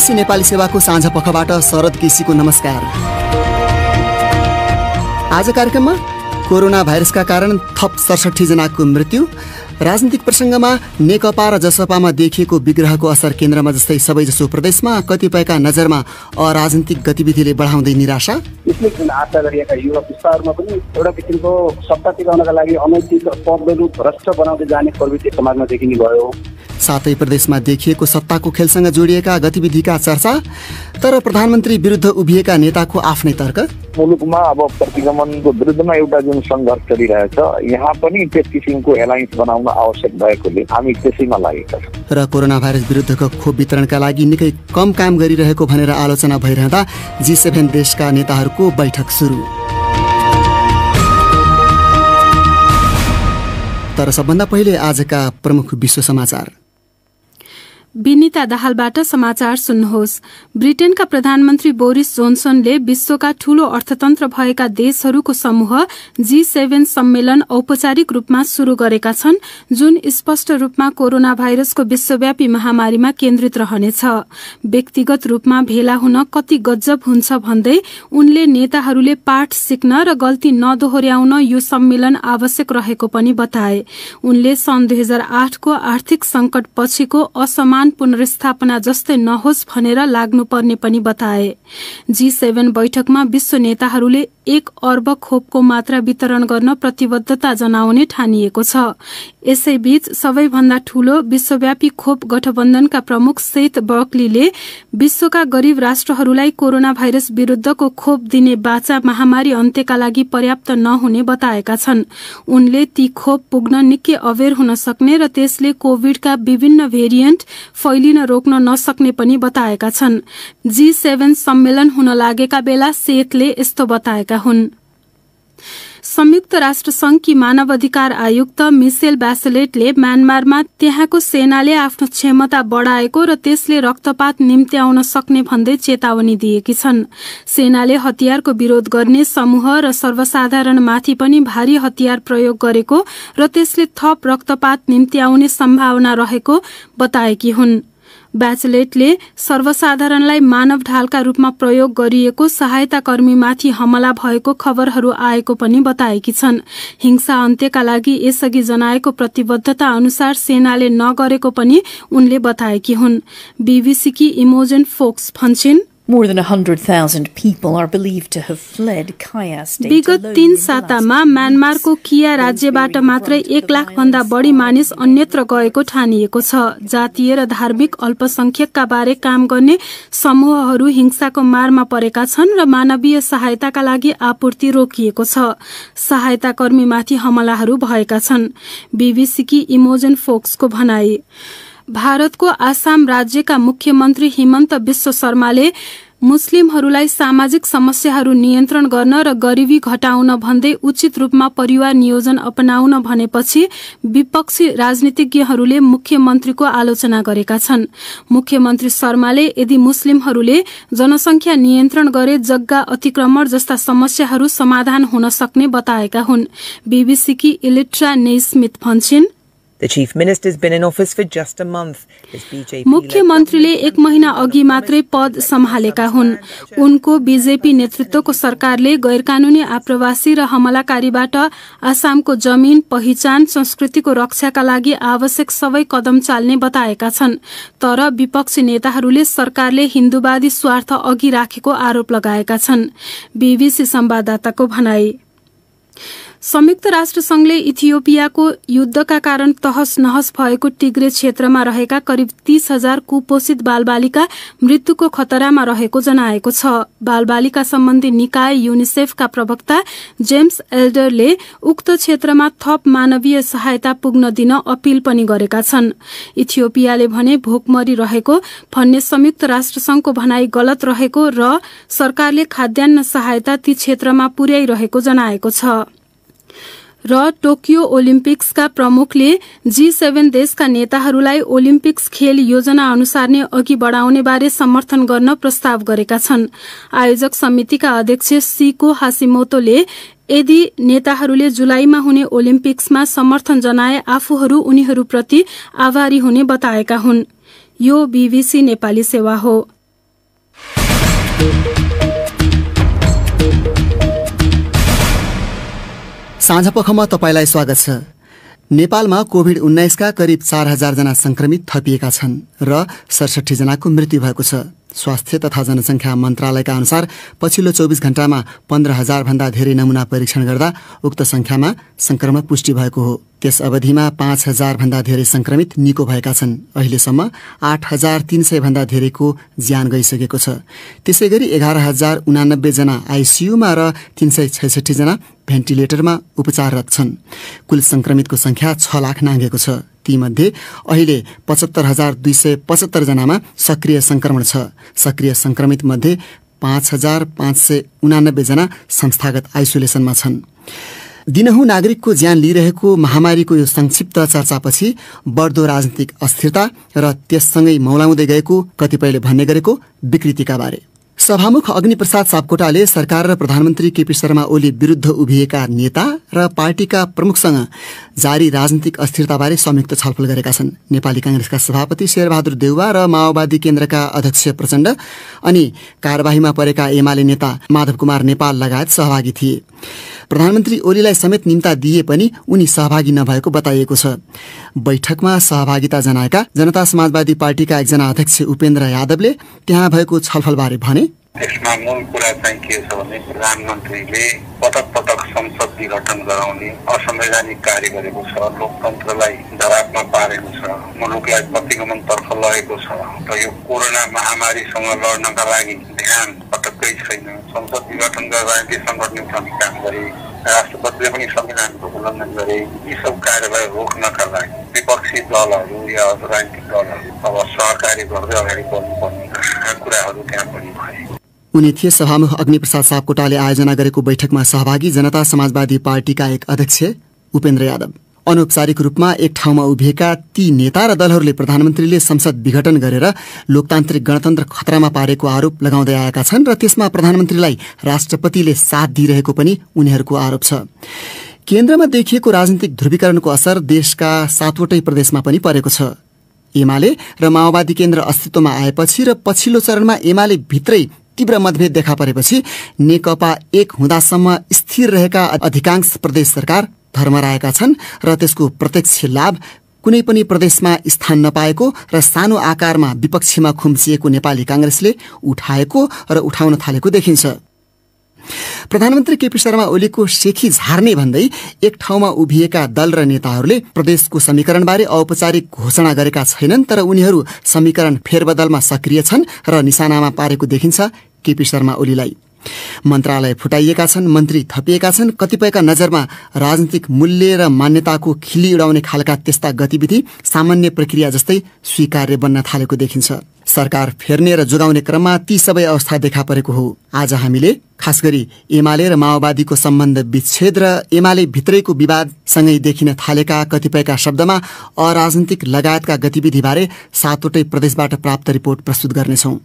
BBC Nepali सेवाको साँझ पखबाट शरद केसीको नमस्कार। आज कार्यक्रममा कोरोना भाइरसका कारण थप 67 जनाको मृत्यु, राजनीतिक प्रसङ्गमा नेकपा र जसपामा देखिएको विग्रहको असर केन्द्रमा जस्तै सबैजसो प्रदेशमा कतिपयका नजरमा अराजनीतिक गतिविधिले बढाउँदै निराशा। यसले आशा गरिएका युवा पुस्ताहरूमा पनि एउटा किसिमको सत्ता टिकाउनका लागि अनैतिक पदहरू भ्रष्ट बनाउँदै जाने प्रवृत्ति समाजमा देखिने भयो। सातै प्रदेशमा देखिएको सत्ताको खेलसँग जोडिएका गतिविधिका चर्चा, तर प्रधानमन्त्री विरुद्ध उभिएका नेताको आफ्नै तर्क। मुलुकमा अब प्रतिगमनको विरुद्धमा एउटा जुन सङ्घर्ष चलिरहेछ, यहाँ पनि त्यस किसिमको एलायन्स बनाउन आवश्यक भएकोले हामी त्यसैमा लागेका छौँ। र कोरोना भाइरस विरुद्धको खोप वितरणका लागि निकै कम काम गरिरहेको भनेर आलोचना भइरहँदा G7 देशका नेताहरूको बैठक सुरु। तर सबभन्दा पहिले आजका प्रमुख विश्व समाचार। विनिता दाहालबाट समाचार सुन्नुहोस्। ब्रिटेनका प्रधानमन्त्री बोरिस जोन्सनले विश्वका ठूलो अर्थतन्त्र भएका देशहरूको समूह G7 सम्मेलन औपचारिक रूपमा शुरू गरेका छन्, जुन स्पष्ट रूपमा कोरोना भाइरसको विश्वव्यापी महामारीमा केन्द्रित रहनेछ। व्यक्तिगत रूपमा भेला हुन कति गजब हुन्छ भन्दै उनले नेताहरूले पाठ सिक्न र गल्ती नदोहोर्याउन यो सम्मेलन आवश्यक रहेको पनि बताए। उनले सन् 2008 को आर्थिक संकट पछिको असमान पुनर्स्थापना जस्तै नहोस् भनेर लाग्नुपर्ने पनि बताए। G7 बैठकमा विश्व नेताहरूले 1 अर्ब खोपको मात्रा वितरण गर्न प्रतिबद्धता जनाउने ठानिएको छ। यसैबीच सबैभन्दा ठूलो विश्वव्यापी खोप गठबन्धनका प्रमुख सेथ बर्कलीले विश्वका गरीब राष्ट्रहरूलाई कोरोना भाइरस विरुद्धको खोप दिने बाचा महामारी अन्त्यका लागि पर्याप्त नहुने बताएका छन्। उनले ती खोप पुग्न निकै अबेर हुन सक्ने र त्यसले कोभिडका विभिन्न भेरिएन्ट फैलिन रोक्न नसक्ने पनि बताएका छन्। G7 सम्मेलन हुन लागेका बेला सेथले यस्तो बताएका हुन्। संयुक्त राष्ट्र संघकी मानवाधिकार आयुक्त मिसेल ब्याचेलेटले म्यानमारमा त्यहाँको सेनाले आफ्नो क्षमता बढ़ाएको र त्यसले रक्तपात निम्त्याउन सक्ने भन्दै चेतावनी दिएकी छन्। सेनाले हतियारको विरोध गर्ने समूह र सर्वसाधारणमाथि पनि भारी हतियार प्रयोग गरेको र त्यसले थप रक्तपात निम्त्याउने सम्भावना रहेको बताएकी हुन्। ब्याचेलेटले सर्वसाधारणलाई मानव ढालका रूपमा प्रयोग गरिएको सहायता कर्मीमाथि हमला भएको खबरहरू आएको पनि बताएकी छन्। हिंसा अन्त्यका लागि यसअघि जनाएको प्रतिबद्धता अनुसार सेनाले नगरेको पनि उनले बताएकी हुन्। बीबीसीकी इमोजन focus भन्छिन्, More than 100,000 people are believed to have fled Kaya state. विगत 3 सातामा म्यानमारको किया राज्यबाट मात्रै 1 लाख भन्दा बढी मानिस अन्यत्र गएको ठानिएको छ। जातीय र धार्मिक अल्पसंख्यकका बारे काम गर्ने समूहहरू हिंसाको मारमा परेका छन् र मानवीय सहायताका लागि आपूर्ति रोकिएको छ। सहायता कर्मीमाथि हमलाहरू भएका छन्। बीबीसीकी इमोजन फोक्सको भनाई। भारतको आसाम राज्यका मुख्यमन्त्री हिमन्त विश्व शर्माले मुस्लिमहरूलाई सामाजिक समस्याहरू नियन्त्रण गर्न र गरिबी घटाउन भन्दै उचित रूपमा परिवार नियोजन अपनाउन भनेपछि विपक्षी राजनीतिज्ञहरूले मुख्यमन्त्रीको आलोचना गरेका छन्। मुख्यमन्त्री शर्माले यदि मुस्लिमहरूले जनसंख्या नियन्त्रण गरे जग्गा अतिक्रमण जस्ता समस्याहरू समाधान हुन सक्ने बताएका हुन्। बीबीसीकी इलिट्रा Naismith भन्छिन्, The chief minister's been in office for just a month. मुख्यमन्त्रीले 1 महिना अघि मात्रै पद सम्हालेका हुन्। उनको बीजेपी नेतृत्वको सरकारले गैरकानूनी आप्रवासी र हमलाकारीबाट आसामको जमिन, पहिचान, संस्कृतिको रक्षाका लागि आवश्यक सबै कदम चाल्ने बताएका छन्। तर विपक्षी नेताहरूले सरकारले हिन्दूवादी स्वार्थ अघि राखेको आरोप लगाएका छन्। बीबीसी संवाददाताको भनाई। संयुक्त राष्ट्र संघले इथियोपियाको युद्धका कारण तहस नहस भएको टिग्रे क्षेत्रमा रहेका करिब 30,000 कुपोषित बालबालिका मृत्युको खतरामा रहेको जनाएको छ। बालबालिका सम्बन्धी निकाय युनिसेफका प्रवक्ता जेम्स एल्डरले उक्त क्षेत्रमा थप मानवीय सहायता पुग्न दिन अपील पनि गरेका छन्। इथियोपियाले भने भोकमरी रहेको भन्ने संयुक्त राष्ट्र संघको भनाई गलत रहेको र सरकारले खाद्यान्न सहायता ती क्षेत्रमा पुर्याइरहेको जनाएको छ। र टोकियो ओलिम्पिक्सका प्रमुखले G7 देशका नेताहरूलाई ओलिम्पिक्स खेल योजना अनुसार नै अघि बढाउने बारे समर्थन गर्न प्रस्ताव गरेका छन्। आयोजक समितिका अध्यक्ष सीको हासिमोतोले यदि नेताहरूले जुलाईमा हुने ओलिम्पिक्समा समर्थन जनाए आफूहरू उनीहरूप्रति आभारी हुने बताएका हुन्। यो बीबीसी नेपाली सेवा हो। साँझपखमा तपाईलाई स्वागत छ। नेपालमा कोभिड-19 का करिब 4000 जना संक्रमित थपिएका छन् र 67 जनाको मृत्यु भएको छ। स्वास्थ्य तथा जनसङ्ख्या मन्त्रालयका अनुसार पछिल्लो 24 घण्टामा 15,000 भन्दा धेरै नमूना परीक्षण गर्दा उक्त संख्यामा संक्रमण पुष्टि भएको हो। त्यस अवधिमा 5,000 भन्दा धेरै संक्रमित निको भएका छन्। अहिलेसम्म 8,300 भन्दा धेरैको ज्यान गइसकेको छ। त्यसैगरी 11,089 जना आइसियुमा र 366 जना भेन्टिलेटरमा उपचाररत छन्। कुल संक्रमितको संख्या 6 लाख नाघेको छ। तीमध्ये अहिले 75,275 जनामा सक्रिय संक्रमण छ। सक्रिय संक्रमित मध्ये 5,589 जना संस्थागत आइसोलेसनमा छन्। दिनहुँ नागरिकको ज्यान लिइरहेको महामारीको यो संक्षिप्त चर्चापछि बढ्दो राजनीतिक अस्थिरता र त्यससँगै मौलाउँदै गएको कतिपयले भन्ने गरेको विकृतिका बारे। सभामुख अग्निप्रसाद सापकोटाले सरकार र प्रधानमन्त्री केपी शर्मा ओली विरुद्ध उभिएका नेता र पार्टीका प्रमुखसँग जारी राजनीतिक अस्थिरताबारे संयुक्त छलफल गरेका छन्। नेपाली कांग्रेसका सभापति शेरबहादुर देउवा र माओवादी केन्द्रका अध्यक्ष प्रचण्ड अनि कार्यवाहीमा परेका एमाले नेता माधव कुमार नेपाल लगायत सहभागी थिए। प्रधानमन्त्री ओलीलाई समेत निम्ता दिए पनि उनी सहभागी नभएको बताइएको छ। बैठकमा सहभागिता जनाएका जनता समाजवादी पार्टीका एकजना अध्यक्ष उपेन्द्र यादवले त्यहाँ भएको छलफलबारे भने, त्यसमा मूल कुरा चाहिँ के छ भने प्रधानमन्त्रीले पटक पटक संसद विघटन गराउने असंवैधानिक कार्य गरेको छ, लोकतन्त्रलाई दबावमा पारेको छ, मुलुकलाई प्रतिगमनतर्फ लगेको छ र यो कोरोना महामारीसँग लड्नका लागि ध्यान पटक्कै छैन। संसद विघटन गरेर राजनीतिक सङ्गठन उठाउने काम गरे, राष्ट्रपतिले पनि संविधानको उल्लङ्घन गरे। यी सब कार्यलाई रोक्नका लागि विपक्षी दलहरू या राजनीतिक दलहरू अब सहकार्य गर्दै अगाडि बढ्नुपर्ने कुराहरू त्यहाँ पनि भए। उनी थिए सभामुख अग्निप्रसाद सापकोटाले आयोजना गरेको बैठकमा सहभागी जनता समाजवादी पार्टीका एक अध्यक्ष उपेन्द्र यादव। अनौपचारिक रूपमा एक ठाउँमा उभिएका ती नेता र दलहरूले प्रधानमन्त्रीले संसद विघटन गरेर लोकतान्त्रिक गणतन्त्र खतरामा पारेको आरोप लगाउँदै आएका छन् र त्यसमा प्रधानमन्त्रीलाई राष्ट्रपतिले साथ दिइरहेको पनि उनीहरूको आरोप छ। केन्द्रमा देखिएको राजनीतिक ध्रुवीकरणको असर देशका 7वटै प्रदेशमा पनि परेको छ। एमाले र माओवादी केन्द्र अस्तित्वमा आएपछि र पछिल्लो चरणमा एमाले भित्रै तीव्र मतभेद देखा परेपछि नेकपा एक हुँदासम्म स्थिर रहेका अधिकांश प्रदेश सरकार धर्मराएका छन् र त्यसको प्रत्यक्ष लाभ कुनै पनि प्रदेशमा स्थान नपाएको र सानो आकारमा विपक्षीमा खुम्चिएको नेपाली कांग्रेसले उठाएको र उठाउन थालेको देखिन्छ। प्रधानमन्त्री केपी शर्मा ओलीको सेखी झार्ने भन्दै एक ठाउँमा उभिएका दल र नेताहरूले प्रदेशको समीकरणबारे औपचारिक घोषणा गरेका छैनन्, तर उनीहरू समीकरण फेरबदलमा सक्रिय छन् र निशानामा पारेको देखिन्छ केपी शर्मा ओलीलाई। मन्त्रालय फुटाइएका छन्, मन्त्री थपिएका छन्। कतिपयका नजरमा राजनीतिक मूल्य र मान्यताको खिल्ली उडाउने खालका त्यस्ता गतिविधि सामान्य प्रक्रिया जस्तै स्वीकार्य बन्न थालेको देखिन्छ। सरकार फेर्ने र जोगाउने क्रममा ती सबै अवस्था देखा परेको हो। आज हामीले खास गरी एमाले र माओवादीको सम्बन्ध विच्छेद र एमाले भित्रैको विवादसँगै देखिन थालेका कतिपयका शब्दमा अराजनीतिक लगायतका गतिविधिबारे 7वटै प्रदेशबाट प्राप्त रिपोर्ट प्रस्तुत गर्नेछौं।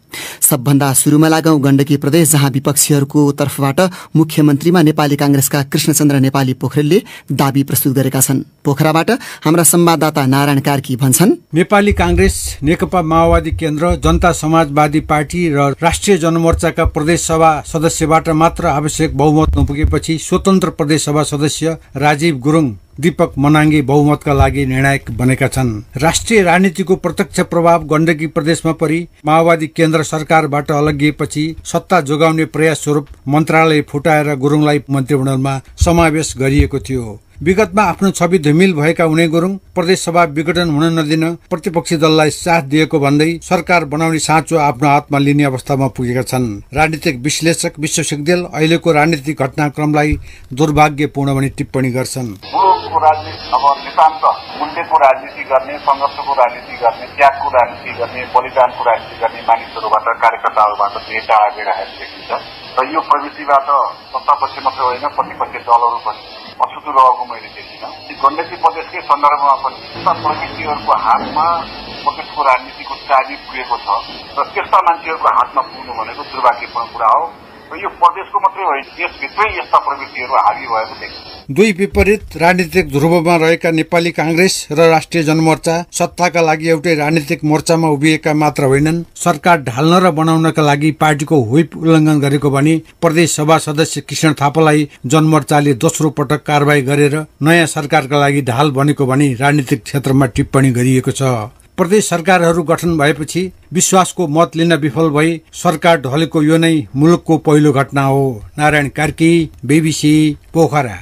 सबभन्दा सुरुमा लागौं गण्डकी प्रदेश, जहाँ विपक्षीहरूको तर्फबाट मुख्यमन्त्रीमा नेपाली कांग्रेसका कृष्णचन्द्र नेपाली पोखरेलले दाबी प्रस्तुत गरेका छन्। पोखराबाट हाम्रा संवाददाता नारायण कार्की भन्छन्, नेपाली कांग्रेस, नेकपा माओवादी केन्द्र, जनता समाजवादी पार्टी र राष्ट्रिय जनमोर्चाका प्रदेश सभा सदस्यबाट मात्र आवश्यक बहुमत नपुगेपछि स्वतन्त्र प्रदेश सभा सदस्य राजीव गुरुङ, दीपक मनाङ्गे बहुमतका लागि निर्णायक बनेका छन्। राष्ट्रिय राजनीतिको प्रत्यक्ष प्रभाव गण्डकी प्रदेशमा परि माओवादी केन्द्र सरकारबाट अलगिएपछि सत्ता जोगाउने प्रयास स्वरूप मन्त्रालय फुटाएर गुरुङलाई मन्त्रीमण्डलमा समावेश गरिएको थियो। विगतमा आफ्नो छवि धुमिल भएका हुने गुरुङ प्रदेश सभा विघटन हुन नदिन प्रतिपक्षी दललाई साथ दिएको भन्दै सरकार बनाउने साँचो आफ्नो हातमा लिने अवस्थामा पुगेका छन्। राजनीतिक विश्लेषक विश्व सिग्देल अहिलेको राजनीतिक घटनाक्रमलाई दुर्भाग्यपूर्ण भनी टिप्पणी गर्छन्। अब नितान्त मूल्यको राजनीति गर्ने, संघर्षको राजनीति गर्ने, त्यागको राजनीति गर्ने, बलिदानको राजनीति गर्ने मानिसहरूबाट, कार्यकर्ताहरूबाट धेरै टाढा गइरहेको देखिन्छ र यो प्रवृत्तिबाट सत्तापक्ष मात्रै होइन प्रतिपक्षी दलहरू पनि अछुतो रहेको मैले देखिनँ। गण्डकी प्रदेशकै सन्दर्भमा पनि त्यस्ता प्रवृत्तिहरूको हातमा प्रदेशको राजनीतिको चाबी पुगेको छ र त्यस्ता मान्छेहरूको हातमा पुग्नु भनेको दुर्भाग्यपूर्ण कुरा हो। यो प्रदेशको मात्रै होइन, देशभित्रै यस्ता प्रवृत्तिहरू हावी भएको देखिन्छ। दुई विपरीत राजनीतिक ध्रुवमा रहेका नेपाली कांग्रेस र राष्ट्रिय जनमोर्चा सत्ताका लागि एउटै राजनीतिक मोर्चामा उभिएका मात्र होइनन्, सरकार ढाल्न र बनाउनका लागि पार्टीको व्हिप उल्लङ्घन गरेको भनी प्रदेश सभा सदस्य कृष्ण थापालाई जनमोर्चाले दोस्रो पटक कारबाही गरेर नयाँ सरकारका लागि ढाल बनेको भनी राजनीतिक क्षेत्रमा टिप्पणी गरिएको छ। प्रदेश सरकारहरू गठन भएपछि विश्वासको मत लिन विफल भई सरकार ढलेको यो नै मुलुकको पहिलो घटना हो। नारायण कार्की, बीबीसी, पोखरा।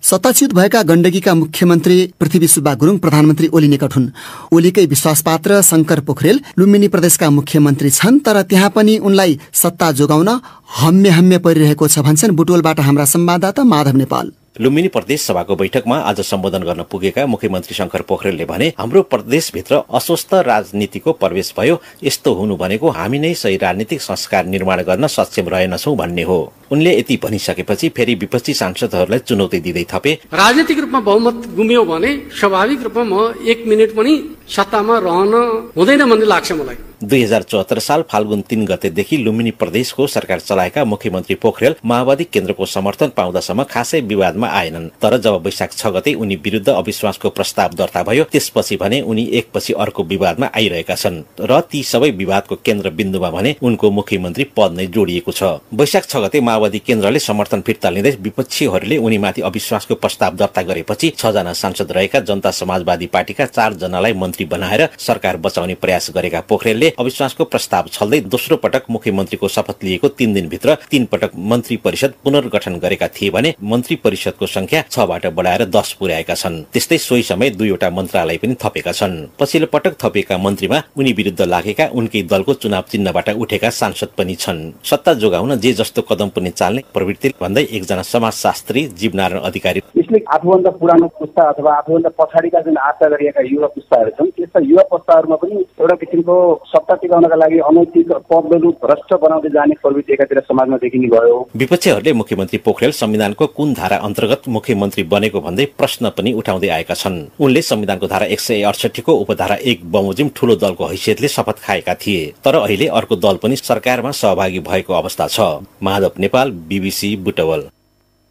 सत्ताच्युत भएका गण्डकीका मुख्यमन्त्री पृथ्वी सुब्बा गुरुङ प्रधानमन्त्री ओली निकट हुन्। ओलीकै विश्वासपात्र शंकर पोखरेल लुम्बिनी प्रदेशका मुख्यमन्त्री छन्, तर त्यहाँ पनि उनलाई सत्ता जोगाउन हम्मे परिरहेको छ भन्छन् बुटवलबाट हाम्रा संवाददाता माधव नेपाल। लुम्बिनी प्रदेश सभाको बैठकमा आज सम्बोधन गर्न पुगेका मुख्यमन्त्री शंकर पोखरेलले भने, हाम्रो प्रदेशभित्र अस्वस्थ राजनीतिको प्रवेश भयो, यस्तो हुनु भनेको हामी नै सही राजनीतिक संस्कार निर्माण गर्न सक्षम रहेनछौं भन्ने हो। उनले यति भनिसकेपछि फेरि विपक्षी सांसदहरूलाई चुनौती दिँदै थपे, राजनीतिक रूपमा बहुमत गुम्यो भने स्वाभाविक रूपमा म 1 मिनेट पनि सत्तामा रहन हुँदैन भन्ने लाग्छ मलाई। 2074 साल फाल्गुन 3 गतेदेखि लुम्बिनी प्रदेशको सरकार चलाएका मुख्यमन्त्री पोखरेल माओवादी केन्द्रको समर्थन पाउँदासम्म खासै विवादमा आएनन्, तर जब वैशाख 6 गते उनी विरुद्ध अविश्वासको प्रस्ताव दर्ता भयो त्यसपछि भने उनी एकपछि अर्को विवादमा आइरहेका छन् र ती सबै विवादको केन्द्रबिन्दुमा भने उनको मुख्यमन्त्री पद नै जोडिएको छ। वैशाख 6 गते माओवादी केन्द्रले समर्थन फिर्ता लिँदै विपक्षीहरूले उनीमाथि अविश्वासको प्रस्ताव दर्ता गरेपछि 6 जना सांसद रहेका जनता समाजवादी पार्टीका 4 जनालाई मन्त्री बनाएर सरकार बचाउने प्रयास गरेका पोखरेलले अविश्वासको प्रस्ताव छल्दै दोस्रो पटक मुख्यमन्त्रीको शपथ लिएको 3 दिनभित्र 3 पटक मन्त्री परिषद पुनर्गठन गरेका थिए भने मन्त्री परिषदको संख्या 6 बाट बढाएर 10 पुर्याएका छन्। त्यस्तै सोही समय 2वटा मन्त्रालय पनि थपेका छन्। पछिल्लो पटक थपिएका मन्त्रीमा उनी विरुद्ध लागेका उनकै दलको चुनाव चिन्हबाट उठेका सांसद पनि छन्। सत्ता जोगाउन जे जस्तो कदम पनि चाल्ने प्रवृत्ति भन्दै एकजना समाजशास्त्री जीवनारायण अधिकारी, यसले आफूभन्दा पुरानो पुस्ता अथवा आफूभन्दा पछाडिका जुन आशा गरिएका युवा पुस्ताहरू छन् त्यस्ता युवा पुस्ताहरूमा पनि एउटा किसिमको सत्ता टिकाउनका लागि अनैतिक पदहरू भ्रष्ट बनाउँदै जाने प्रवृत्ति एकातिर समाजमा देखिने भयो। विपक्षीहरूले मुख्यमन्त्री पोखरेल संविधानको कुन धारा अन्तर्गत मुख्यमन्त्री बनेको भन्दै प्रश्न पनि उठाउँदै आएका छन्। उनले संविधानको धारा 168 को उपधारा 1 बमोजिम ठूलो दलको हैसियतले शपथ खाएका थिए, तर अहिले अर्को दल पनि सरकारमा सहभागी भएको अवस्था छ। माधव नेपाल, बीबीसी, बुटवल।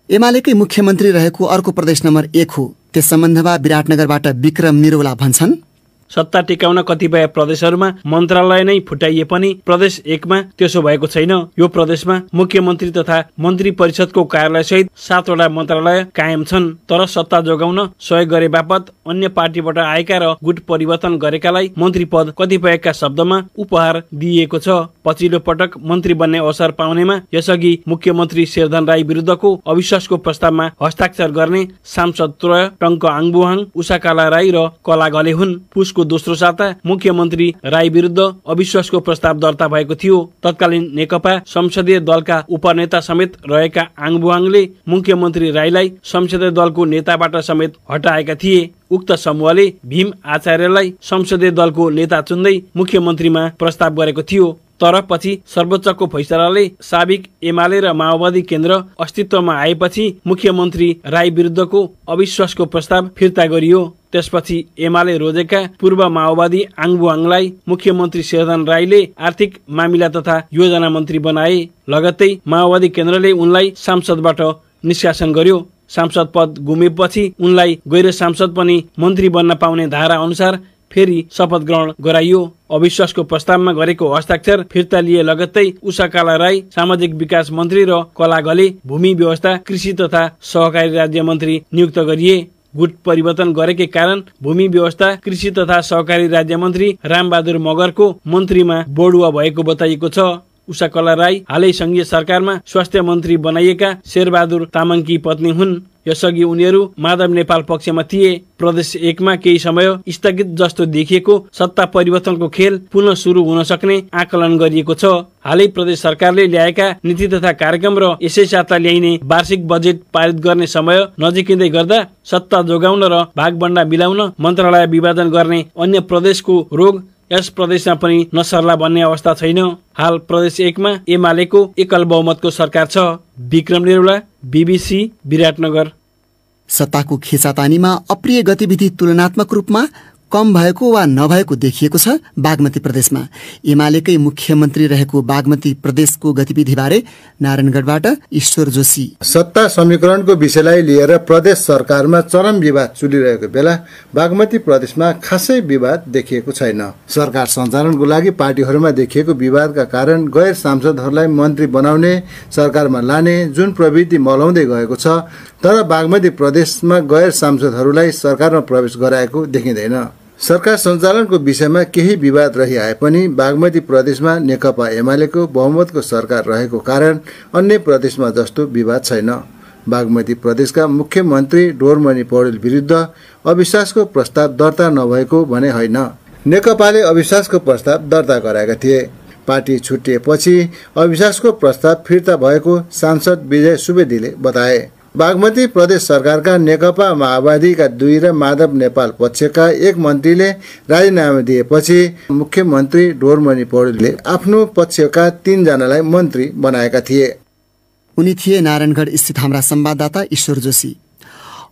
एमालेकै मुख्यमन्त्री रहेको अर्को प्रदेश नम्बर 1 हो। त्यस सम्बन्धमा विराटनगरबाट विक्रम निरौला भन्छन्, सत्ता टिकाउन कतिपय प्रदेशहरूमा मन्त्रालय नै फुटाइए पनि प्रदेश 1 मा त्यसो भएको छैन। यो प्रदेशमा मुख्यमन्त्री तथा मन्त्री परिषदको कार्यालय सहित 7 वटा मन्त्रालय कायम छन्, तर सत्ता जोगाउन सहयोग गरे बापत अन्य पार्टीबाट आएका र गुट परिवर्तन गरेकालाई मन्त्री पद कतिपयका शब्दमा उपहार दिइएको छ। पछिल्लो पटक मन्त्री बन्ने अवसर पाउनेमा यसअघि मुख्यमन्त्री शेरधन राई विरुद्धको अविश्वासको प्रस्तावमा हस्ताक्षर गर्ने सांसद त्रय टङ्क आङबुहाङ, उषाकाला राई र कला गले हुन्। पुसको दोस्रो साता मुख्यमन्त्री राई विरुद्ध अविश्वासको प्रस्ताव दर्ता भएको थियो। तत्कालीन नेकपा संसदीय दलका उपनेता समेत रहेका आङबुहाङले मुख्यमन्त्री राईलाई संसदीय दलको नेताबाट समेत हटाएका थिए। उक्त समूहले भीम आचार्यलाई संसदीय दलको नेता चुन्दै मुख्यमन्त्रीमा प्रस्ताव गरेको थियो, तर पछि सर्वोच्चको फैसलाले साबिक एमाले र माओवादी केन्द्र अस्तित्वमा आएपछि मुख्यमन्त्री राई विरुद्धको अविश्वासको प्रस्ताव फिर्ता गरियो। त्यसपछि एमाले रोजेका पूर्व माओवादी आङबुहाङलाई मुख्यमन्त्री शेरधन राईले आर्थिक मामिला तथा योजना मन्त्री बनाए। लगत्तै माओवादी केन्द्रले उनलाई सांसदबाट निष्कासन गर्यो। सांसद पद गुमेपछि उनलाई गैर सांसद पनि मन्त्री बन्न पाउने धारा अनुसार फेरि शपथ ग्रहण गराइयो। अविश्वासको प्रस्तावमा गरेको हस्ताक्षर फिर्ता लिए लगत्तै उषाकाला राई सामाजिक विकास मन्त्री र कला गले भूमि व्यवस्था, कृषि तथा सहकारी राज्य मन्त्री नियुक्त गरिए। गुट परिवर्तन गरेकै कारण भूमि व्यवस्था, कृषि तथा सहकारी राज्य मन्त्री रामबहादुर मगरको मन्त्रीमा बढुवा भएको बताइएको छ। उषाकला राई हालै संघीय सरकारमा स्वास्थ्य मन्त्री बनाइएका शेरबहादुर तामाङकी पत्नी हुन्। यसअघि उनीहरू माधव नेपाल पक्षमा थिए। प्रदेश 1 मा केही समय स्थगित जस्तो देखिएको सत्ता परिवर्तनको खेल पुनः सुरु हुन सक्ने आकलन गरिएको छ। हालै प्रदेश सरकारले ल्याएका नीति तथा कार्यक्रम र यसै साथ ल्याइने वार्षिक बजेट पारित गर्ने समय नजिकिँदै गर्दा सत्ता जोगाउन र भागबण्डा मिलाउन मन्त्रालय विभाजन गर्ने अन्य प्रदेशको रोग यस प्रदेशमा पनि नसर्ला भन्ने अवस्था छैन। हाल प्रदेश 1 मा एमालेको एकल बहुमतको सरकार छ। विक्रम निरौला, बीबीसी, विराटनगर। सत्ताको खेचातानीमा अप्रिय गतिविधि तुलनात्मक रूपमा कम भएको वा नभएको देखिएको छ। बागमती प्रदेशमा एमालेकै मुख्यमन्त्री रहेको बागमती प्रदेशको गतिविधिबारे नारायणगढबाट ईश्वर जोशी। सत्ता समीकरणको विषयलाई लिएर प्रदेश सरकारमा चरम विवाद चलिरहेको बेला बागमती प्रदेशमा खासै विवाद देखिएको छैन। सरकार सञ्चालनको लागि पार्टीहरूमा देखिएको विवादका कारण गैर सांसदहरूलाई मन्त्री बनाउने, सरकारमा लाने जुन प्रवृत्ति मलाउँदै गएको छ, तर बागमती प्रदेशमा गैर सांसदहरूलाई सरकारमा प्रवेश गराएको देखिँदैन। सरकार सञ्चालनको विषयमा केही विवाद रहिआए पनि बागमती प्रदेशमा नेकपा एमालेको बहुमतको सरकार रहेको कारण अन्य प्रदेशमा जस्तो विवाद छैन। बागमती प्रदेशका मुख्यमन्त्री डोरमणि पौडेल विरुद्ध अविश्वासको प्रस्ताव दर्ता नभएको भने होइन। नेकपाले अविश्वासको प्रस्ताव दर्ता गराएका थिए। पार्टी छुट्टिएपछि अविश्वासको प्रस्ताव फिर्ता भएको सांसद विजय सुवेदीले बताए। बागमती प्रदेश सरकारका नेकपा माओवादीका 2 र माधव नेपाल पक्षका 1 मन्त्रीले राजीनामा दिएपछि मुख्यमन्त्री डोरमणि पौडेलले आफ्नो पक्षका 3 जनालाई मन्त्री बनाएका थिए। उनी थिए नारायणगढ स्थित हाम्रा संवाददाता ईश्वर जोशी।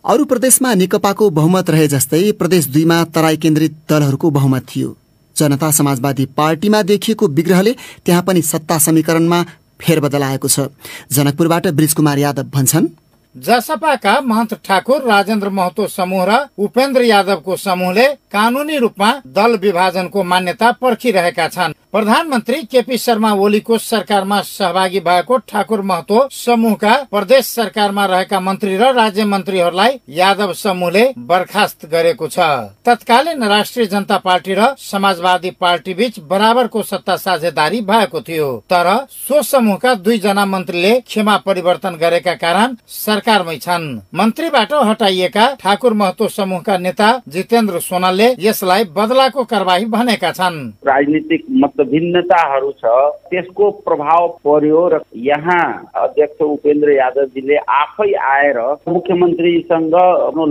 अरू प्रदेशमा नेकपाको बहुमत रहे जस्तै प्रदेश 2 मा तराई केन्द्रित दलहरूको बहुमत थियो। जनता समाजवादी पार्टीमा देखिएको विग्रहले त्यहाँ पनि सत्ता समीकरणमा फेरबदल आएको छ। जनकपुरबाट ब्रिजकुमार यादव भन्छन्, जसपाका महन्त ठाकुर, राजेन्द्र महतो समूह र उपेन्द्र यादवको समूहले कानूनी रूपमा दल विभाजनको मान्यता पर्खिरहेका छन्। प्रधानमन्त्री केपी शर्मा ओलीको सरकारमा सहभागी भएको ठाकुर महतो समूहका प्रदेश सरकारमा रहेका मन्त्री र राज्य मन्त्रीहरूलाई यादव समूहले बर्खास्त गरेको छ। तत्कालीन राष्ट्रिय जनता पार्टी र समाजवादी पार्टी बीच बराबरको सत्ता साझेदारी भएको थियो, तर सो समूहका 2 जना मन्त्रीले क्षमा परिवर्तन गरेका कारण सरकारमै छन्। मन्त्रीबाट हटाइएका ठाकुर महतो समूहका नेता जितेन्द्र सोनालले यसलाई बदलाको कारबाही भनेका छन्। राजनीतिक भिन्नताहरू छ, त्यसको प्रभाव पर्यो र यहाँ अध्यक्ष उपेन्द्र यादवजीले आफै आएर मुख्यमन्त्रीसँग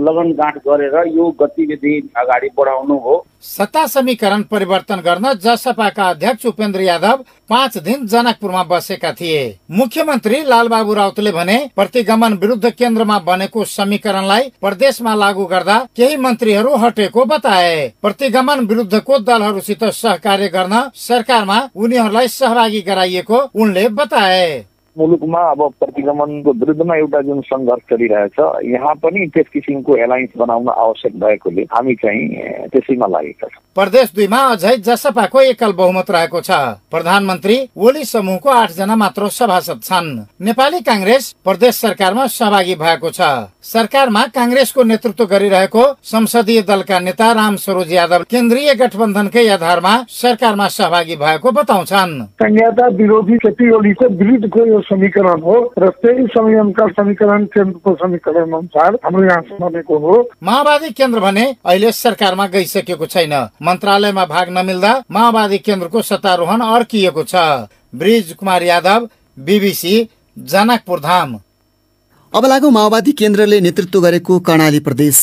लगनगाँठ गरेर यो गतिविधि अगाडि बढाउनु हो। सत्ता समीकरण परिवर्तन गर्न जसपाका अध्यक्ष उपेन्द्र यादव 5 दिन जनकपुरमा बसेका थिए। मुख्यमन्त्री लालबाबु राउतले भने प्रतिगमन विरुद्ध केन्द्रमा बनेको समीकरणलाई प्रदेशमा लागू गर्दा केही मन्त्रीहरू हटेको बताए। प्रतिगमन विरुद्धको दलहरूसित सहकार्य गर्न सरकारमा उनीहरूलाई सहभागी गराइएको उनले बताए। मुलुकमा अब प्रतिगमनको विरुद्धमा एउटा जुन सङ्घर्ष चलिरहेछ, यहाँ पनि त्यस किसिमको एलायन्स बनाउन आवश्यक भएकोले हामी चाहिँ त्यसैमा लागेका छौँ। प्रदेश 2 मा अझै जसपाको एकल बहुमत रहेको छ। प्रधानमन्त्री ओली समूहको 8 जना मात्र सभासद छन्। नेपाली कांग्रेस प्रदेश सरकारमा सहभागी भएको छ। सरकारमा कांग्रेसको नेतृत्व गरिरहेको संसदीय दलका नेता राम सरोज यादव केन्द्रीय गठबन्धनकै आधारमा सरकारमा सहभागी भएको बताउँछन्। संघीयता विरोधी केपी ओलीको विरुद्धको यो समीकरण हो र त्यही संयमका समीकरण केन्द्रको समीकरण अनुसार हाम्रो यहाँ बनेको हो। माओवादी केन्द्र भने अहिले सरकारमा गइसकेको छैन। मन्त्रालयमा भाग नमिल्दा माओवादी केन्द्रको सत्तारोहण अर्किएको छ। Bridge Kumar Yadav, BBC, Janakpur Dham. अब लागौं माओवादी केन्द्रले नेतृत्व गरेको कर्णाली प्रदेश।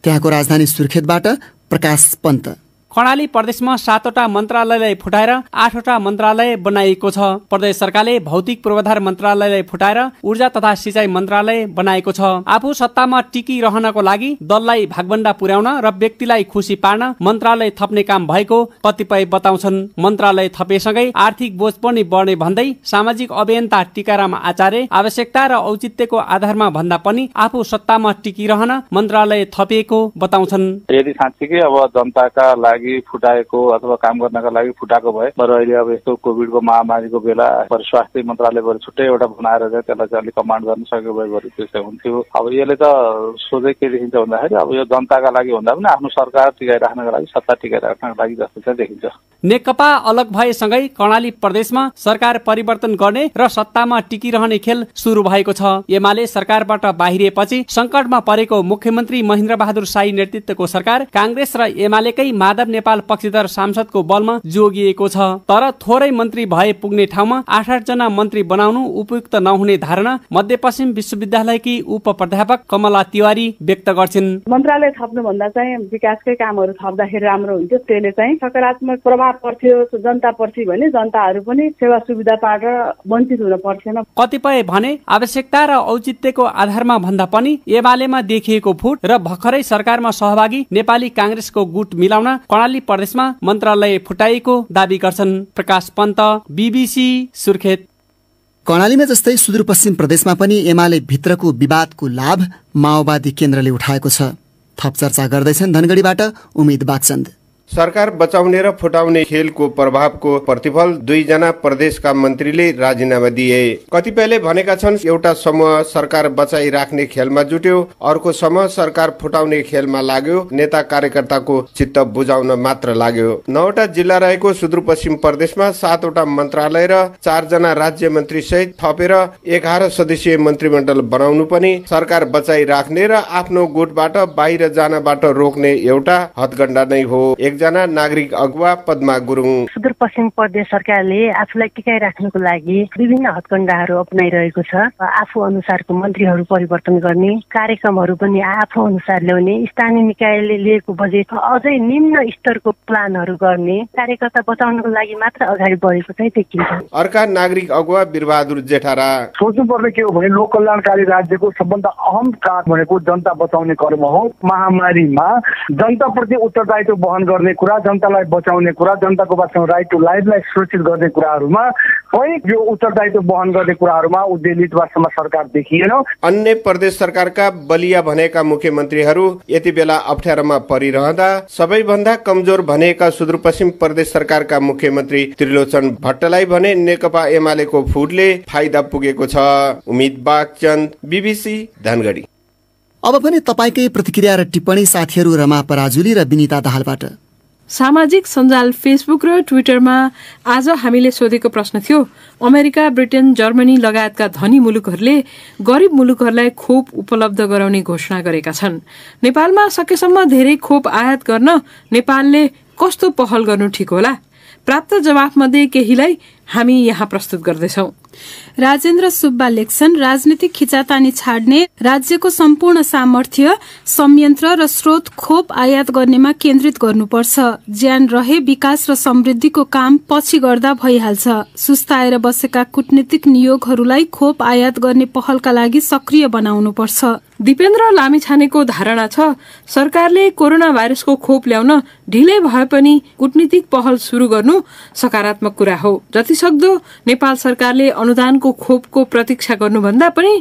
त्यहाँको राजधानी सुर्खेतबाट प्रकाश पन्त। कर्णाली प्रदेशमा 7वटा मन्त्रालयलाई फुटाएर 8वटा मन्त्रालय बनाइएको छ। प्रदेश सरकारले भौतिक पूर्वाधार मन्त्रालयलाई फुटाएर ऊर्जा तथा सिंचाई मन्त्रालय बनाएको छ। आफू सत्तामा टिकिरहनको लागि दललाई भागभण्डा पुर्याउन र व्यक्तिलाई खुसी पार्न मन्त्रालय थप्ने काम भएको कतिपय बताउँछन्। मन्त्रालय थपेसँगै आर्थिक बोझ पनि बढ्ने भन्दै सामाजिक अभियन्ता टीकाराम आचार्य आवश्यकता र औचित्यको आधारमा भन्दा पनि आफू सत्तामा टिकिरहन मन्त्रालय थपिएको बताउँछन्। यदि साँच्चीकै अब जनताका लागि फुटाएको अथवा काम गर्नका लागि फुटाएको भए, तर अहिले अब यस्तो कोभिडको महामारीको बेला स्वास्थ्य मन्त्रालयबाट छुट्टै एउटा बनाएर चाहिँ त्यसलाई चाहिँ अलिक कमान्ड गर्न सक्यो भए त्यसै हुन्थ्यो। अब यसले त सोझै के देखिन्छ भन्दाखेरि अब यो जनताका लागि भन्दा पनि आफ्नो सरकार टिकाइराख्नका लागि, सत्ता टिकाइराख्नका लागि जस्तो चाहिँ देखिन्छ। नेकपा अलग भएसँगै कर्णाली प्रदेशमा सरकार परिवर्तन गर्ने र सत्तामा टिकिरहने खेल सुरु भएको छ। एमाले सरकारबाट बाहिरिएपछि संकटमा परेको मुख्यमन्त्री महेन्द्र बहादुर शाही नेतृत्वको सरकार कांग्रेस र एमालेकै माधव नेपाल पक्षधर सांसदको बलमा जोगिएको छ। तर थोरै मन्त्री भए पुग्ने ठाउँमा 8 जना मन्त्री बनाउनु उपयुक्त नहुने धारणा मध्यपश्चिम विश्वविद्यालयकी उप प्राध्यापक कमला तिवारी व्यक्त गर्छिन्। मन्त्रालय थप्नुभन्दा चाहिँ विकासकै कामहरू थप्दाखेरि राम्रो हुन्थ्यो। त्यसले चाहिँ सकारात्मक प्रभाव पर्थ्यो जनता प्रति भने जनताहरू पनि सेवा सुविधाबाट वञ्चित हुन पर्थेन। कतिपय भने आवश्यकता र औचित्यको आधारमा भन्दा पनि एमालेमा देखिएको फुट र भर्खरै सरकारमा सहभागी नेपाली कांग्रेसको गुट मिलाउन कर्णाली प्रदेशमा मन्त्रालय फुटाइएको दावी गर्छन्। प्रकाश पन्त, BBC सुर्खेत। कर्णालीमा जस्तै सुदूरपश्चिम प्रदेशमा पनि एमाले भित्रको विवादको लाभ माओवादी केन्द्रले उठाएको छ। थप चर्चा गर्दैछन् धनगढीबाट उम्मेद बागचन्द। सरकार बचाउने र फुटाउने खेलको प्रभावको प्रतिफल 2 जना प्रदेशका मन्त्रीले राजीनामा दिए। कतिपयले भनेका छन् एउटा समूह सरकार बचाइ राख्ने खेलमा जुट्यो, अर्को समूह सरकार फुटाउने खेलमा लाग्यो। नेता कार्यकर्ताको चित्त बुझाउन मात्र लाग्यो। 9वटा जिल्ला रहेको सुदूरपश्चिम प्रदेशमा 7वटा मन्त्रालय र 4 जना राज्य मन्त्री सहित थपेर 11 सदस्यीय मन्त्रीमण्डल बनाउनु पनि सरकार बचाइ राख्ने र आफ्नो गुटबाट बाहिर जानबाट रोक्ने एउटा हदगण्डा नै हो। एकजना नागरिक अगुवा पद्मा गुरुङ। सुदूरपश्चिम प्रदेश सरकारले आफूलाई टिकाइराख्नको लागि विभिन्न हदगण्डाहरू अपनाइरहेको छ। आफू अनुसारको मन्त्रीहरू परिवर्तन गर्ने, कार्यक्रमहरू पनि आफू अनुसार ल्याउने, स्थानीय निकायले लिएको बजेट अझै निम्न स्तरको प्लानहरू गर्ने, कार्यकर्ता बचाउनको लागि मात्र अगाडि बढेको चाहिँ देखिन्छ। अर्का नागरिक अगुवा वीरबहादुर जेठारा। सोच्नुपर्ने के हो भने लोक कल्याणकारी राज्यको सबभन्दा अहम कार्य भनेको जनता बचाउने कर्म हो। महामारीमा जनताप्रति उत्तरदायित्व वहन गर्ने कुरा, जनतालाई बचाउने कुरा, जनताको बारेमा राइट टु लाइफलाई सुरक्षित गर्ने कुराहरूमा पनि यो उत्तरदायित्व वहन गर्ने कुराहरूमा उद्वेलित वास्तवमा सरकार देखिएन। अन्य प्रदेश सरकारका बलिया भनेका मुख्यमन्त्रीहरू यति बेला अप्ठ्यारोमा परिरहँदा सबैभन्दा कमजोर भनेका सुदूरपश्चिम प्रदेश सरकारका मुख्यमन्त्री त्रिलोचन भट्टलाई भने नेकपा एमालेको फुटले फाइदा पुगेको छ। उम्मेद बागचन्द, BBC धनगढी। अब पनि तपाईकै प्रतिक्रिया र टिप्पणी साथीहरू रमा पराजुली र विनिता दाहालबाट। सामाजिक सञ्जाल फेसबुक र ट्विटरमा आज हामीले सोधेको प्रश्न थियो, अमेरिका, ब्रिटेन, जर्मनी लगायतका धनी मुलुकहरूले गरीब मुलुकहरूलाई खोप उपलब्ध गराउने घोषणा गरेका छन्। नेपालमा सकेसम्म धेरै खोप आयात गर्न नेपालले कस्तो पहल गर्नु ठिक होला? प्राप्त जवाफमध्ये केहीलाई हामी यहाँ प्रस्तुत गर्दैछौ। राजेन्द्र सुब्बा लेख्छन्, राजनीतिक खिचातानी छाड्ने, राज्यको सम्पूर्ण सामर्थ्य, संयन्त्र र स्रोत खोप आयात गर्नेमा केन्द्रित गर्नुपर्छ। ज्यान रहे विकास र समृद्धिको काम पछि गर्दा भइहाल्छ। सुस्ताएर बसेका कूटनीतिक नियोगहरूलाई खोप आयात गर्ने पहलका लागि सक्रिय बनाउनुपर्छ। दिपेन्द्र लामिछानेको धारणा छ, सरकारले कोरोना भाइरसको खोप ल्याउन ढिलै भए पनि कूटनीतिक पहल शुरू गर्नु सकारात्मक कुरा हो। जतिसक्दो नेपाल सरकारले अनुदानको खोपको प्रतीक्षा गर्नुभन्दा पनि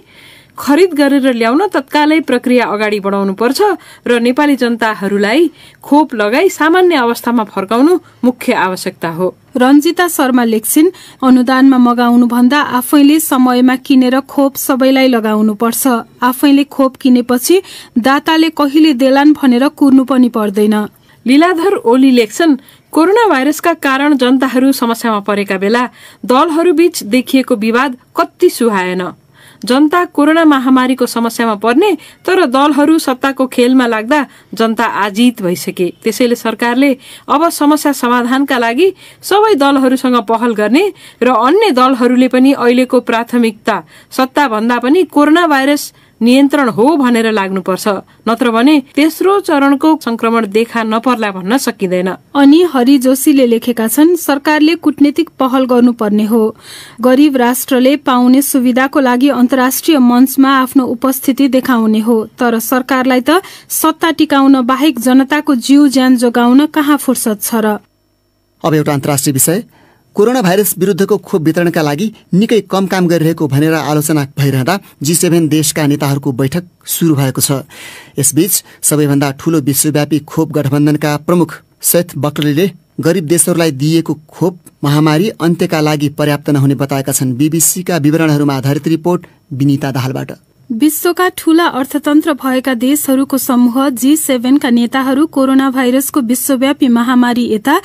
खरिद गरेर ल्याउन तत्कालै प्रक्रिया अगाडि बढाउनु पर्छ र नेपाली जनताहरूलाई खोप लगाई सामान्य अवस्थामा फर्काउनु मुख्य आवश्यकता हो। रञ्जिता शर्मा लेख्छिन्, अनुदानमा मगाउनु भन्दा आफैले समयमा किनेर खोप सबैलाई लगाउनु पर्छ। आफैले खोप किनेपछि दाताले कहिले देलान् भनेर कुर्नु पनि पर्दैन। लीलाधर ओली लेख्छन्, कोरोना भाइरसका कारण जनताहरू समस्यामा परेका बेला दलहरूबीच देखिएको विवाद कति सुहाएन। जनता कोरोना महामारीको समस्यामा पर्ने, तर दलहरू सत्ताको खेलमा लाग्दा जनता आजित भइसके। त्यसैले सरकारले अब समस्या समाधानका लागि सबै दलहरूसँग पहल गर्ने र अन्य दलहरूले पनि अहिलेको प्राथमिकता सत्ता भन्दा पनि कोरोना भाइरस नियन्त्रण हो भनेर लाग्नुपर्छ, नत्र भने तेस्रो चरणको संक्रमण देखा नपर्ला भन्न सकिँदैन। अनि हरि जोशीले लेखेका छन्, सरकारले कूटनीतिक पहल गर्नुपर्ने हो। गरीब राष्ट्रले पाउने सुविधाको लागि अन्तर्राष्ट्रिय मञ्चमा आफ्नो उपस्थिति देखाउने हो, तर सरकारलाई त सत्ता टिकाउन बाहेक जनताको जीव ज्यान जोगाउन कहाँ फुर्सद छ र। अब एउटा अन्तर्राष्ट्रिय विषय, कोरोना भाइरस विरुद्धको खोप वितरणका लागि निकै कम काम गरिरहेको भनेर आलोचना भइरहँदा G7 देशका नेताहरूको बैठक सुरु भएको छ। यसबीच सबैभन्दा ठूलो विश्वव्यापी खोप गठबन्धनका प्रमुख सेथ बटलेले गरीब देशहरूलाई दिइएको खोप महामारी अन्त्यका लागि पर्याप्त नहुने बताएका छन्। BBCका विवरणहरूमा आधारित रिपोर्ट विनिता दाहालबाट। विश्वका ठूला अर्थतन्त्र भएका देशहरूको समूह G7 का नेताहरू कोरोना भाइरसको विश्वव्यापी महामारी यता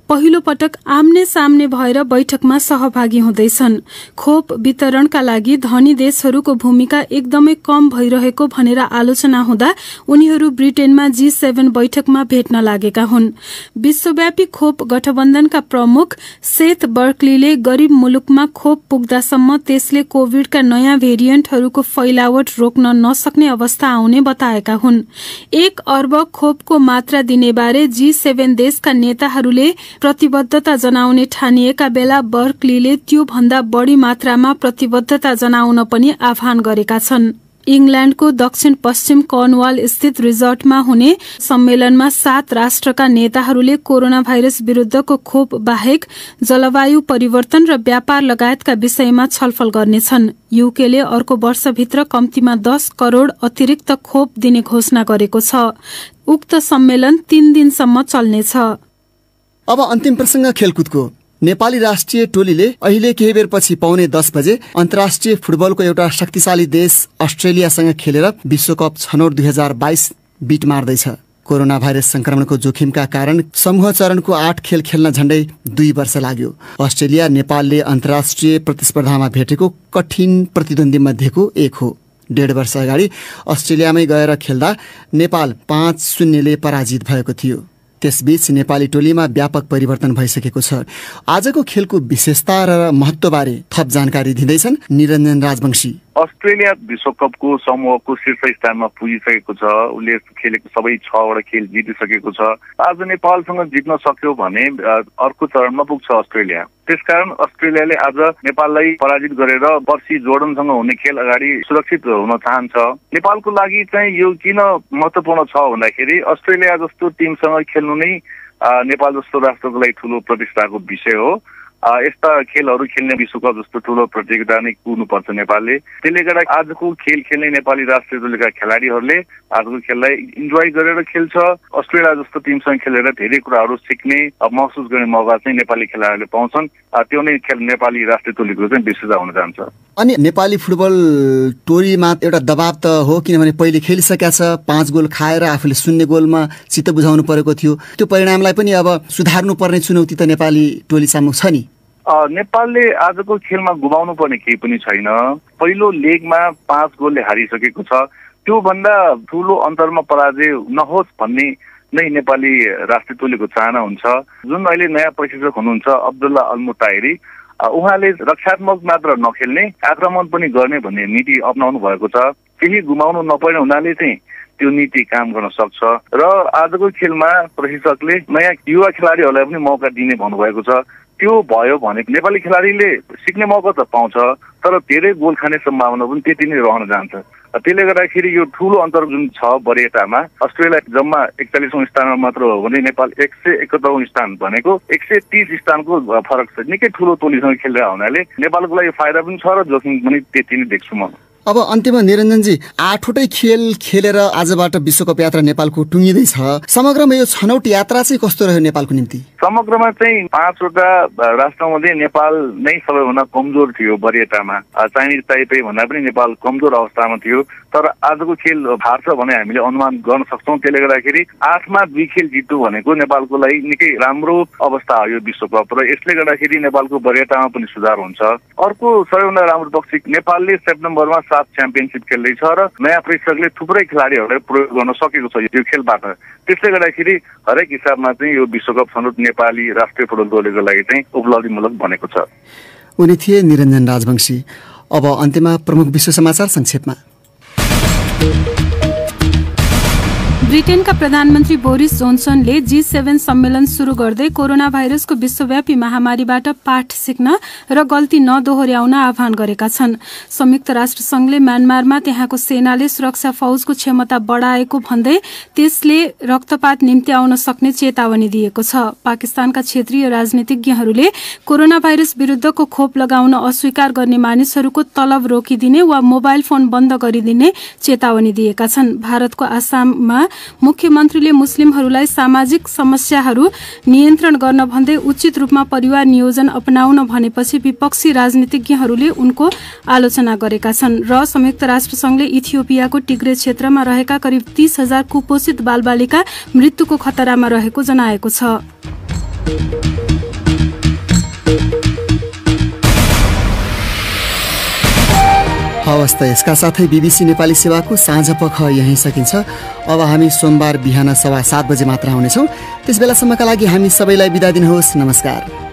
पहिलो पटक आम्ने सामने भएर बैठकमा सहभागी हुँदैछन्। खोप वितरणका लागि धनी देशहरूको भूमिका एकदमै कम भइरहेको भनेर आलोचना हुँदा उनीहरू ब्रिटेनमा G7 बैठकमा भेट्न लागेका हुन्। विश्वव्यापी खोप गठबन्धनका प्रमुख सेथ बर्कलीले गरीब मुलुकमा खोप पुग्दासम्म त्यसले कोभिडका नयाँ भेरिएन्टहरूको फैलावट रोक्न नसक्ने अवस्था आउने बताएका हुन्। 1 अर्ब खोपको मात्रा दिने बारे G7 देशका नेताहरूले प्रतिबद्धता जनाउने ठानिएका बेला बर्कलीले त्यो भन्दा बढ़ी मात्रामा प्रतिबद्धता जनाउन पनि आह्वान गरेका छन्। इंग्ल्याण्डको दक्षिण पश्चिम कर्नवाल स्थित रिजोर्टमा हुने सम्मेलनमा 7 राष्ट्रका नेताहरूले कोरोना भाइरस विरूद्धको खोप बाहेक जलवायु परिवर्तन र व्यापार लगायतका विषयमा छलफल गर्नेछन्। यूकेले अर्को वर्षभित्र कम्तीमा 10 करोड़ अतिरिक्त खोप दिने घोषणा गरेको छ। उक्त सम्मेलन 3 दिनसम्म चल्नेछ। अब अन्तिम प्रसंग खेलकुदको। नेपाली राष्ट्रिय टोलीले अहिले केही बेरपछि पौने 10 बजे अन्तर्राष्ट्रिय फुटबलको एउटा शक्तिशाली देश अस्ट्रेलियासँग खेलेर विश्वकप छनौट 2022 बीट मार्दैछ। कोरोना भाइरस संक्रमणको जोखिमका कारण समूह चरणको 8 खेल खेल्न झण्डै 2 वर्ष लाग्यो। अस्ट्रेलिया नेपालले अन्तर्राष्ट्रिय प्रतिस्पर्धामा भेटेको कठिन प्रतिद्वन्दी मध्येको एक हो। 1.5 वर्ष अगाडि अस्ट्रेलियामै गएर खेल्दा नेपाल 5-0 ले पराजित भएको थियो। त्यसबीच नेपाली टोलीमा व्यापक परिवर्तन भइसकेको छ। आजको खेलको विशेषता र महत्त्वबारे थप जानकारी दिँदैछन् निरञ्जन राजवंशी। अस्ट्रेलिया विश्वकपको समूहको शीर्ष स्थानमा पुगिसकेको छ। उसले खेलेको सबै 6 वटा खेल जितिसकेको छ। आज नेपालसँग जित्न सक्यो भने अर्को चरणमा पुग्छ अस्ट्रेलिया। त्यसकारण अस्ट्रेलियाले आज नेपाललाई पराजित गरेर पर्सि जोर्डनसँग हुने खेल अगाडि सुरक्षित हुन चाहन्छ। नेपालको लागि चाहिँ यो किन महत्त्वपूर्ण छ भन्दाखेरि अस्ट्रेलिया जस्तो टिमसँग खेल्नु नै नेपाल जस्तो राष्ट्रको लागि ठूलो प्रतिष्ठाको विषय हो। यस्ता खेलहरू खेल्ने विश्वकप जस्तो ठूलो प्रतियोगिता नै कुर्नुपर्छ नेपालले। त्यसले गर्दा आजको खेल खेल्ने नेपाली राष्ट्रिय टोलीका खेलाडीहरूले आजको खेललाई इन्जोय गरेर खेल्छ। अस्ट्रेलिया जस्तो टिमसँग खेलेर धेरै कुराहरू सिक्ने महसुस गर्ने मौका चाहिँ नेपाली खेलाडीहरूले पाउँछन्। त्यो नै खेल नेपाली राष्ट्रिय टोलीको चाहिँ विशेषता हुन जान्छ। अनि नेपाली फुटबल टोलीमा एउटा दबाब त हो, किनभने पहिले खेलिसकेका छ। 5 गोल खाएर आफूले 0 गोलमा चित्त बुझाउनु परेको थियो। त्यो परिणामलाई पनि अब सुधार्नु पर्ने चुनौती त नेपाली टोली सामु छ नि। नेपालले आजको खेलमा गुमाउनु पर्ने केही पनि छैन। पहिलो लेगमा 5 गोलले हारिसकेको छ। त्यो भन्दा ठूलो अन्तरमा पराजय नहोस् भन्ने नै नेपाली राष्ट्रिय टोलीको चाहना हुन्छ। जुन अहिले नयाँ प्रशिक्षक हुनुहुन्छ अब्दुल्ला अल्मुताइरी, उहाँले रक्षात्मक मात्र नखेल्ने आक्रमण पनि गर्ने भन्ने नीति अपनाउनु भएको छ। केही गुमाउनु नपर्ने हुनाले चाहिँ त्यो नीति काम गर्न सक्छ। र आजको खेलमा प्रशिक्षकले नयाँ युवा खेलाडीहरूलाई पनि मौका दिने भन्नुभएको छ। त्यो भयो भने नेपाली खेलाडीले सिक्ने मौका त पाउँछ, तर धेरै गोल खाने सम्भावना पनि त्यति नै रहन जान्छ। त्यसले गर्दाखेरि यो ठूलो अन्तर जुन छ वरियतामा अस्ट्रेलिया जम्मा 41औं स्थानमा मात्र हो भने नेपाल 171औं स्थान भनेको 130 स्थानको फरक छ। निकै ठूलो टोलीसँग खेलेर हुनाले नेपालको लागि फाइदा पनि छ र जोखिम पनि त्यति नै देख्छु म। अब अन्त्यमा निरञ्जनजी 8वटै खेल खेलेर आजबाट विश्वकप यात्रा नेपालको टुङ्गिँदैछ। समग्रमा यो छनौट यात्रा चाहिँ कस्तो रह्यो नेपालको निम्ति? समग्रमा चाहिँ 5वटा राष्ट्रमध्ये नेपाल नै सबैभन्दा कमजोर थियो वरियतामा। चाइनिज ताइपे भन्दा पनि नेपाल कमजोर अवस्थामा थियो। तर आजको खेल हार्छ भने हामीले अनुमान गर्न सक्छौँ। त्यसले गर्दाखेरि 8मा 2 खेल जित्नु भनेको नेपालको लागि निकै राम्रो अवस्था हो यो विश्वकप, र यसले गर्दाखेरि नेपालको वरियतामा पनि सुधार हुन्छ। अर्को सबैभन्दा राम्रो पक्ष नेपालले सेप्टेम्बरमा 7 च्याम्पियनशिप खेल्दैछ र नयाँ प्रशिक्षकले थुप्रै खेलाडीहरूलाई प्रयोग गर्न सकेको छ यो खेलबाट। त्यसले गर्दाखेरि हरेक हिसाबमा चाहिँ यो विश्वकप छनौट नेपाली राष्ट्रिय फुटबल टोलीको लागि चाहिँ उपलब्धिमूलक बनेको छ। उनी थिए निरञ्जन राजवंशी। अब अन्त्यमा प्रमुख विश्व समाचार संक्षेपमा। ब्रिटेनका प्रधानमन्त्री बोरिस जोन्सनले G7 सम्मेलन शुरू गर्दै कोरोना भाइरसको विश्वव्यापी महामारीबाट पाठ सिक्न र गल्ती नदोहोर्याउन आह्वान गरेका छन्। संयुक्त राष्ट्र संघले म्यानमारमा त्यहाँको सेनाले सुरक्षा फौजको क्षमता बढाएको भन्दै त्यसले रक्तपात निम्ति आउन सक्ने चेतावनी दिएको छ। पाकिस्तानका क्षेत्रीय राजनीतिज्ञहरूले कोरोना भाइरस विरूद्धको खोप लगाउन अस्वीकार गर्ने मानिसहरूको तलब रोकिदिने वा मोबाइल फोन बन्द गरिदिने चेतावनी दिएका छन्। भारतको आसाममा मुख्यमन्त्रीले मुस्लिमहरूलाई सामाजिक समस्याहरू नियन्त्रण गर्न भन्दै उचित रूपमा परिवार नियोजन अपनाउन भनेपछि विपक्षी राजनीतिज्ञहरूले उनको आलोचना गरेका छन् र संयुक्त राष्ट्रसंघले इथियोपियाको टिग्रे क्षेत्रमा रहेका करिब 30,000 कुपोषित बालबालिका मृत्युको खतरामा रहेको जनाएको छ। हवस् त यसका साथै बीबीसी नेपाली सेवाको साँझ पख यहीँ सकिन्छ। अब हामी सोमबार बिहान 7:15 बजे मात्र आउनेछौँ। त्यस बेलासम्मका लागि हामी सबैलाई बिदा दिनुहोस्। नमस्कार।